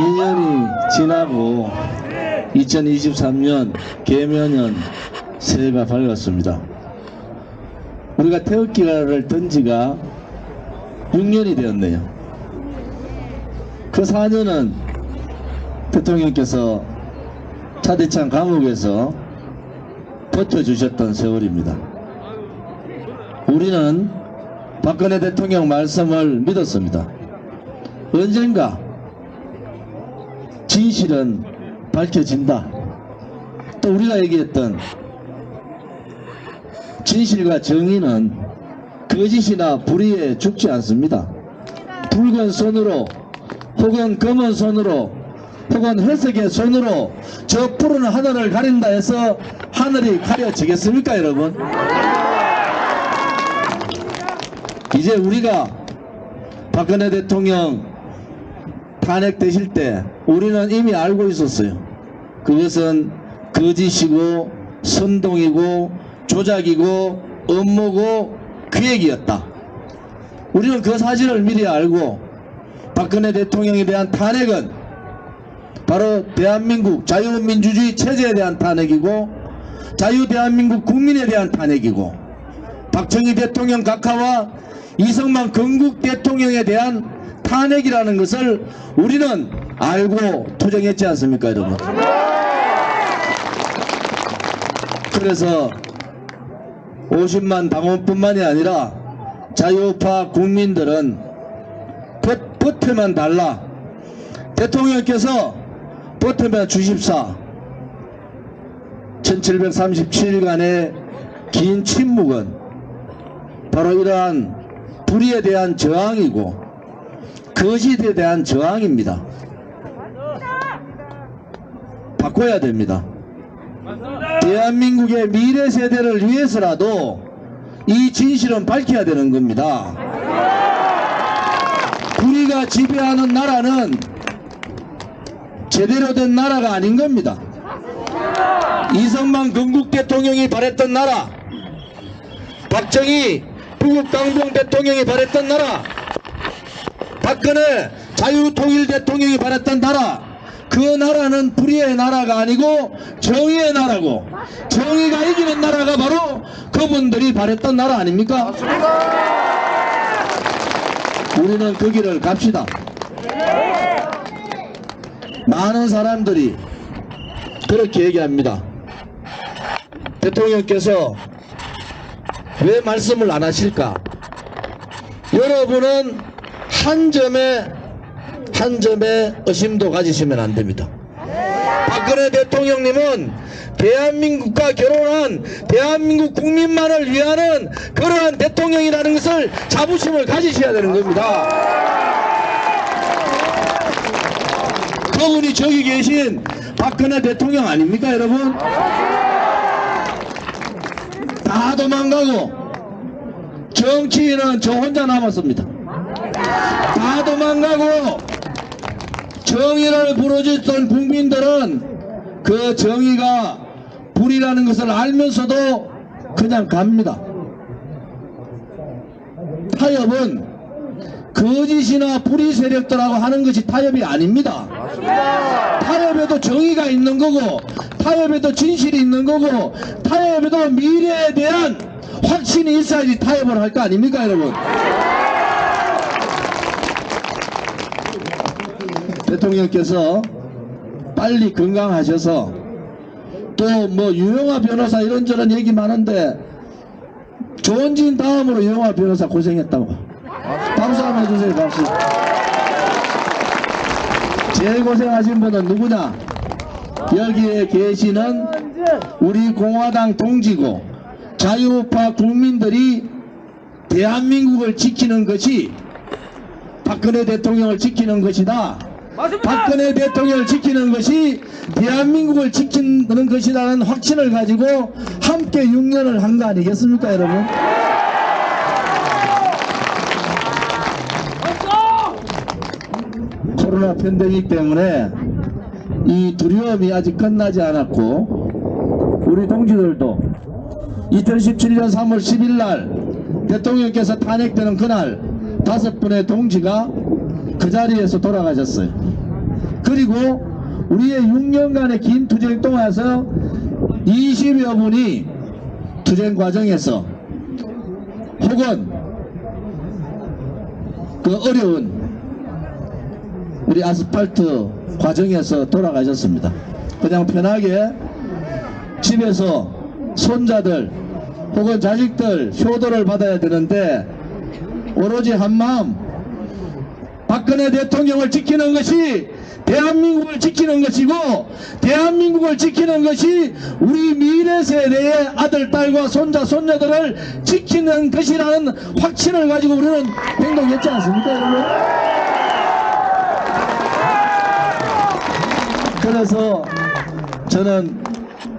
2년이 지나고 2023년 개묘년 새해가 밝았습니다. 우리가 태극기를 던 지가 6년이 되었네요. 그 4년은 대통령께서 차대창 감옥에서 버텨주셨던 세월입니다. 우리는 박근혜 대통령 말씀을 믿었습니다. 언젠가 진실은 밝혀진다. 또 우리가 얘기했던 진실과 정의는 거짓이나 불의에 죽지 않습니다. 붉은 손으로 혹은 검은 손으로 혹은 회색의 손으로 저 푸른 하늘을 가린다 해서 하늘이 가려지겠습니까, 여러분? 이제 우리가 박근혜 대통령 탄핵되실 때 우리는 이미 알고 있었어요. 그것은 거짓이고 선동이고 조작이고 음모고 기획이었다. 우리는 그 사실을 미리 알고 박근혜 대통령에 대한 탄핵은 바로 대한민국 자유민주주의 체제에 대한 탄핵이고 자유대한민국 국민에 대한 탄핵이고 박정희 대통령 각하와 이승만 건국 대통령에 대한 탄핵이라는 것을 우리는 알고 투쟁했지 않습니까, 여러분? 그래서 50만 당원뿐만이 아니라 자유우파 국민들은 버텨만 달라. 대통령께서 버텨만 주십사. 1737일간의 긴 침묵은 바로 이러한 불의에 대한 저항이고 거짓에 대한 저항입니다. 바꿔야 됩니다. 대한민국의 미래 세대를 위해서라도 이 진실은 밝혀야 되는 겁니다. 우리가 지배하는 나라는 제대로 된 나라가 아닌 겁니다. 이승만 건국 대통령이 바랬던 나라, 박정희 부국강병 대통령이 바랬던 나라, 박근혜 자유통일 대통령이 바랬던 나라, 그 나라는 불의의 나라가 아니고 정의의 나라고, 정의가 이기는 나라가 바로 그분들이 바랬던 나라 아닙니까? 우리는 그 길을 갑시다. 많은 사람들이 그렇게 얘기합니다. 대통령께서 왜 말씀을 안 하실까? 여러분은 한 점의 의심도 가지시면 안 됩니다. 박근혜 대통령님은 대한민국과 결혼한 대한민국 국민만을 위하는 그러한 대통령이라는 것을 자부심을 가지셔야 되는 겁니다. 그분이 저기 계신 박근혜 대통령 아닙니까, 여러분? 다 도망가고 정치인은 저 혼자 남았습니다. 다 도망가고 정의를 부르짖던 국민들은 그 정의가 불이라는 것을 알면서도 그냥 갑니다. 타협은 거짓이나 불의 세력들하고 하는 것이 타협이 아닙니다. 타협에도 정의가 있는 거고 타협에도 진실이 있는 거고 타협에도 미래에 대한 확신이 있어야지 타협을 할 거 아닙니까, 여러분? 대통령께서 빨리 건강하셔서 또 뭐 유영아 변호사 이런저런 얘기 많은데 조원진 다음으로 유영아 변호사 고생했다고 박수 한번 해주세요. 박수. 제일 고생하신 분은 누구냐? 여기에 계시는 우리 공화당 동지고 자유우파 국민들이 대한민국을 지키는 것이 박근혜 대통령을 지키는 것이다. 맞습니다. 박근혜 대통령을 지키는 것이 대한민국을 지키는 것이라는 확신을 가지고 함께 6년을 한 거 아니겠습니까, 여러분? 코로나 팬데믹 때문에 이 두려움이 아직 끝나지 않았고 우리 동지들도 2017년 3월 10일 날 대통령께서 탄핵되는 그날 5분의 동지가 그 자리에서 돌아가셨어요. 그 그리고 우리의 6년간의 긴 투쟁 동안에서 20여 분이 투쟁 과정에서 혹은 그 어려운 우리 아스팔트 과정에서 돌아가셨습니다. 그냥 편하게 집에서 손자들 혹은 자식들 효도를 받아야 되는데 오로지 한마음 박근혜 대통령을 지키는 것이 대한민국을 지키는 것이고 대한민국을 지키는 것이 우리 미래 세대의 아들, 딸과 손자, 손녀들을 지키는 것이라는 확신을 가지고 우리는 행동했지 않습니까, 여러분? 그래서 저는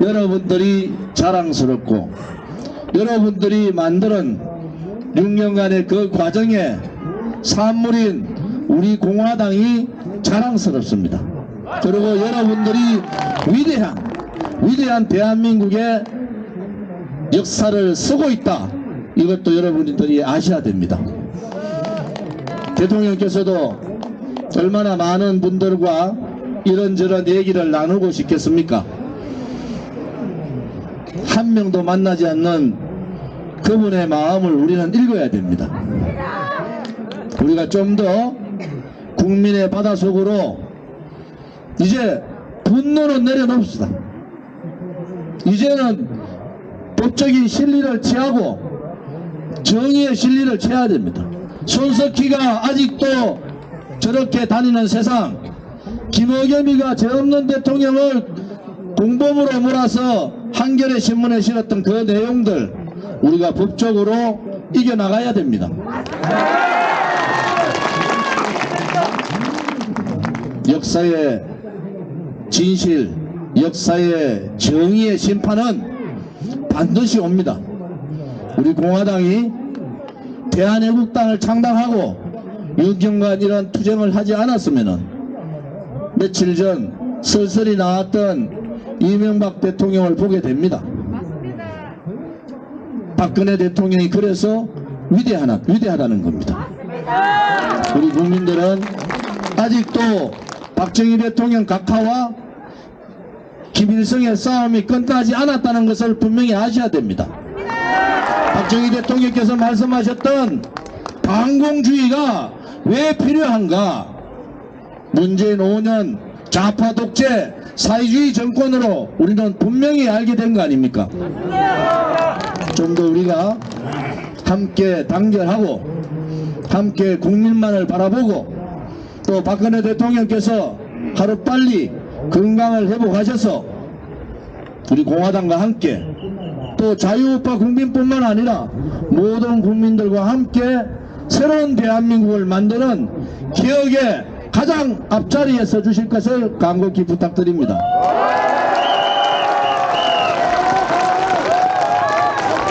여러분들이 자랑스럽고 여러분들이 만드는 6년간의 그 과정에 산물인 우리 공화당이 자랑스럽습니다. 그리고 여러분들이 위대한 대한민국의 역사를 쓰고 있다. 이것도 여러분들이 아셔야 됩니다. 대통령께서도 얼마나 많은 분들과 이런저런 얘기를 나누고 싶겠습니까? 한 명도 만나지 않는 그분의 마음을 우리는 읽어야 됩니다. 우리가 좀 더 국민의 바닷속으로 이제 분노는 내려놓읍시다. 이제는 법적인 실리를 취하고 정의의 실리를 취해야 됩니다. 손석희가 아직도 저렇게 다니는 세상, 김어겸이가 죄 없는 대통령을 공범으로 몰아서 한겨레 신문에 실었던 그 내용들 우리가 법적으로 이겨나가야 됩니다. 역사의 진실, 역사의 정의의 심판은 반드시 옵니다. 우리 공화당이 대한애국당을 창당하고 6년간 이런 투쟁을 하지 않았으면은 며칠 전 쓸쓸히 나왔던 이명박 대통령을 보게 됩니다. 박근혜 대통령이 그래서 위대하다는 겁니다. 우리 국민들은 아직도 박정희 대통령 각하와 김일성의 싸움이 끝나지 않았다는 것을 분명히 아셔야 됩니다. 박정희 대통령께서 말씀하셨던 반공주의가 왜 필요한가? 문재인 5년 좌파 독재 사회주의 정권으로 우리는 분명히 알게 된 거 아닙니까? 좀 더 우리가 함께 단결하고 함께 국민만을 바라보고 또 박근혜 대통령께서 하루빨리 건강을 회복하셔서 우리 공화당과 함께 또 자유우파 국민뿐만 아니라 모든 국민들과 함께 새로운 대한민국을 만드는 기억의 가장 앞자리에 서주실 것을 간곡히 부탁드립니다.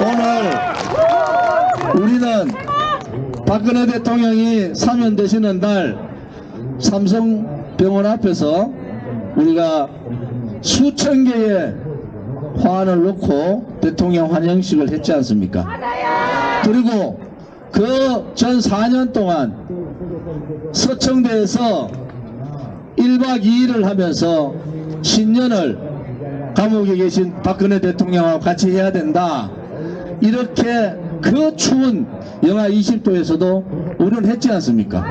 오늘 우리는 박근혜 대통령이 사면되시는 날 삼성병원 앞에서 우리가 수천 개의 화환을 놓고 대통령 환영식을 했지 않습니까? 그리고 그 전 4년 동안 서청대에서 1박 2일을 하면서 신년을 감옥에 계신 박근혜 대통령하고 같이 해야 된다. 이렇게 그 추운 영하 20도에서도 우려를 했지 않습니까?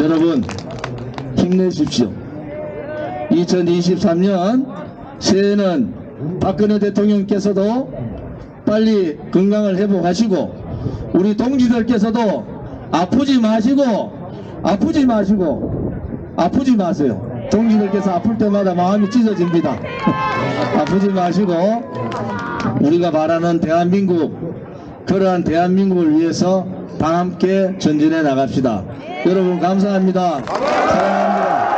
여러분 힘내십시오. 2023년 새해는 박근혜 대통령께서도 빨리 건강을 회복하시고 우리 동지들께서도 아프지 마세요. 동지들께서 아플 때마다 마음이 찢어집니다. 아프지 마시고 우리가 바라는 대한민국, 그러한 대한민국을 위해서 다 함께 전진해 나갑시다. 여러분 감사합니다. 사랑합니다.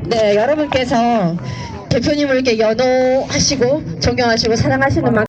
네, 여러분께서 대표님을 이렇게 연호하시고 존경하시고 사랑하시는 만큼